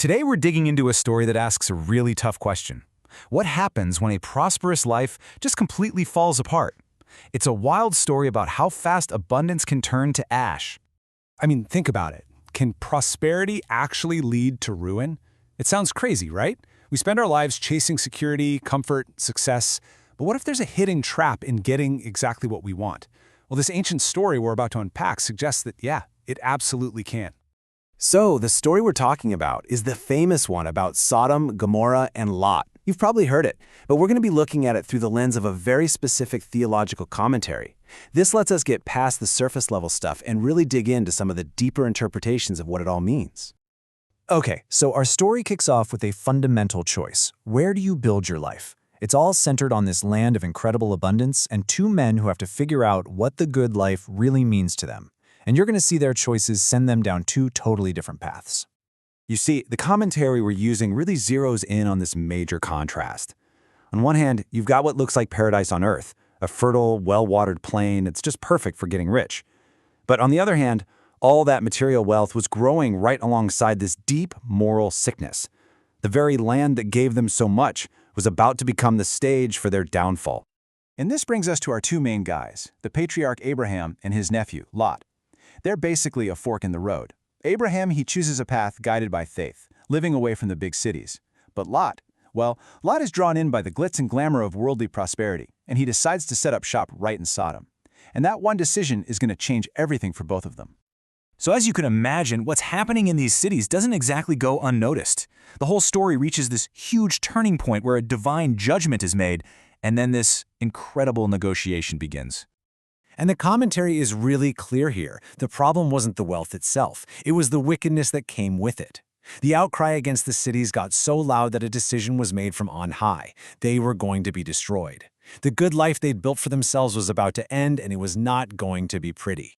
Today we're digging into a story that asks a really tough question. What happens when a prosperous life just completely falls apart? It's a wild story about how fast abundance can turn to ash. I mean, think about it. Can prosperity actually lead to ruin? It sounds crazy, right? We spend our lives chasing security, comfort, success. But what if there's a hidden trap in getting exactly what we want? Well, this ancient story we're about to unpack suggests that, yeah, it absolutely can. So, the story we're talking about is the famous one about Sodom, Gomorrah, and Lot. You've probably heard it, but we're going to be looking at it through the lens of a very specific theological commentary. This lets us get past the surface-level stuff and really dig into some of the deeper interpretations of what it all means. Okay, so our story kicks off with a fundamental choice. Where do you build your life? It's all centered on this land of incredible abundance and two men who have to figure out what the good life really means to them. And you're going to see their choices send them down two totally different paths. You see, the commentary we're using really zeroes in on this major contrast. On one hand, you've got what looks like paradise on earth, a fertile, well-watered plain that's just perfect for getting rich. But on the other hand, all that material wealth was growing right alongside this deep moral sickness. The very land that gave them so much was about to become the stage for their downfall. And this brings us to our two main guys, the patriarch Abraham and his nephew, Lot. They're basically a fork in the road. Abraham, he chooses a path guided by faith, living away from the big cities. But Lot, well, Lot is drawn in by the glitz and glamour of worldly prosperity, and he decides to set up shop right in Sodom. And that one decision is going to change everything for both of them. So as you can imagine, what's happening in these cities doesn't exactly go unnoticed. The whole story reaches this huge turning point where a divine judgment is made, and then this incredible negotiation begins. And the commentary is really clear here. The problem wasn't the wealth itself. It was the wickedness that came with it. The outcry against the cities got so loud that a decision was made from on high. They were going to be destroyed. The good life they'd built for themselves was about to end, and it was not going to be pretty.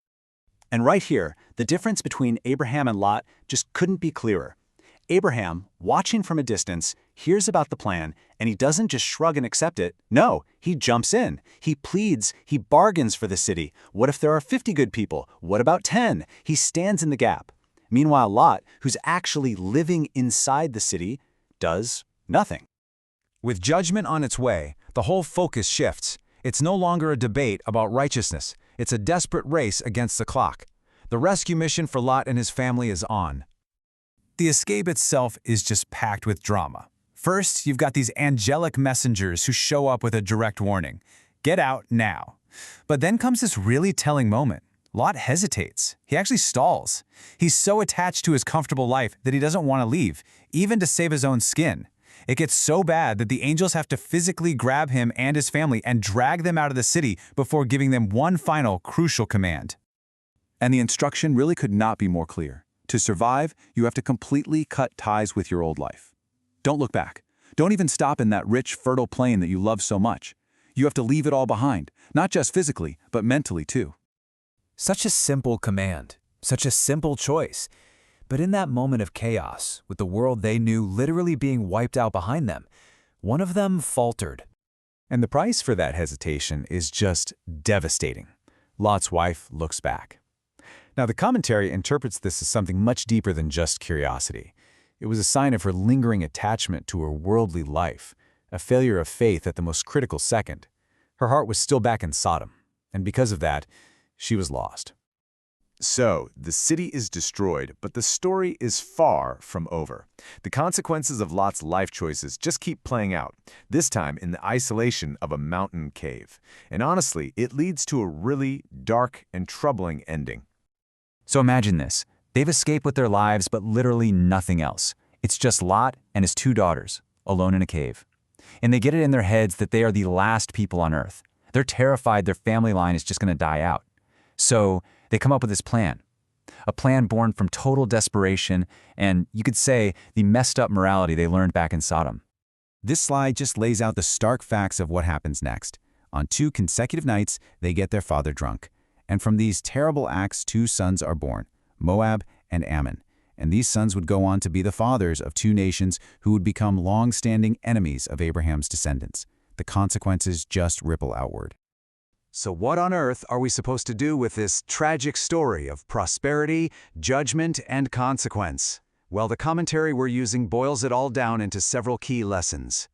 And right here, the difference between Abraham and Lot just couldn't be clearer. Abraham, watching from a distance, hears about the plan, and he doesn't just shrug and accept it. No, he jumps in. He pleads. He bargains for the city. What if there are 50 good people? What about 10? He stands in the gap. Meanwhile, Lot, who's actually living inside the city, does nothing. With judgment on its way, the whole focus shifts. It's no longer a debate about righteousness. It's a desperate race against the clock. The rescue mission for Lot and his family is on. The escape itself is just packed with drama. First, you've got these angelic messengers who show up with a direct warning. Get out now. But then comes this really telling moment. Lot hesitates. He actually stalls. He's so attached to his comfortable life that he doesn't want to leave, even to save his own skin. It gets so bad that the angels have to physically grab him and his family and drag them out of the city before giving them one final crucial command. And the instruction really could not be more clear. To survive, you have to completely cut ties with your old life. Don't look back. Don't even stop in that rich, fertile plain that you love so much. You have to leave it all behind, not just physically, but mentally too. Such a simple command, such a simple choice. But in that moment of chaos, with the world they knew literally being wiped out behind them, one of them faltered. And the price for that hesitation is just devastating. Lot's wife looks back. Now, the commentary interprets this as something much deeper than just curiosity. It was a sign of her lingering attachment to her worldly life, a failure of faith at the most critical second. Her heart was still back in Sodom, and because of that, she was lost. So, the city is destroyed, but the story is far from over. The consequences of Lot's life choices just keep playing out, this time in the isolation of a mountain cave. And honestly, it leads to a really dark and troubling ending. So imagine this. They've escaped with their lives, but literally nothing else. It's just Lot and his two daughters, alone in a cave. And they get it in their heads that they are the last people on earth. They're terrified their family line is just going to die out. So they come up with this plan. A plan born from total desperation and, you could say, the messed up morality they learned back in Sodom. This slide just lays out the stark facts of what happens next. On 2 consecutive nights, they get their father drunk. And from these terrible acts, 2 sons are born, Moab and Ammon. And these sons would go on to be the fathers of 2 nations who would become long-standing enemies of Abraham's descendants. The consequences just ripple outward. So what on earth are we supposed to do with this tragic story of prosperity, judgment, and consequence? Well, the commentary we're using boils it all down into several key lessons.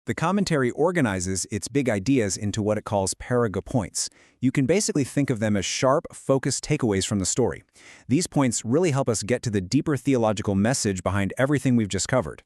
The commentary organizes its big ideas into what it calls paraga points. You can basically think of them as sharp, focused takeaways from the story. These points really help us get to the deeper theological message behind everything we've just covered.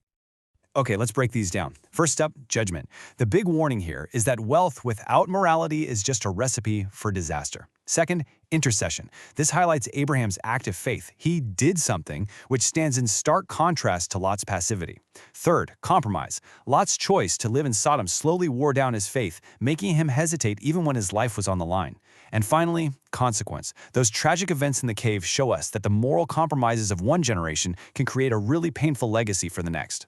Okay, let's break these down. First up, judgment. The big warning here is that wealth without morality is just a recipe for disaster. Second, intercession. This highlights Abraham's active faith. He did something, which stands in stark contrast to Lot's passivity. Third, compromise. Lot's choice to live in Sodom slowly wore down his faith, making him hesitate even when his life was on the line. And finally, consequence. Those tragic events in the cave show us that the moral compromises of one generation can create a really painful legacy for the next.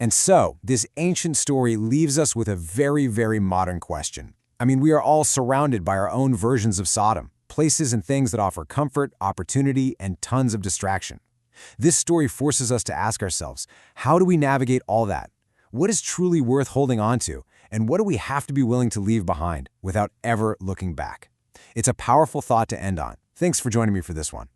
And so, this ancient story leaves us with a very, very modern question. I mean, we are all surrounded by our own versions of Sodom, places and things that offer comfort, opportunity, and tons of distraction. This story forces us to ask ourselves, how do we navigate all that? What is truly worth holding on to? And what do we have to be willing to leave behind without ever looking back? It's a powerful thought to end on. Thanks for joining me for this one.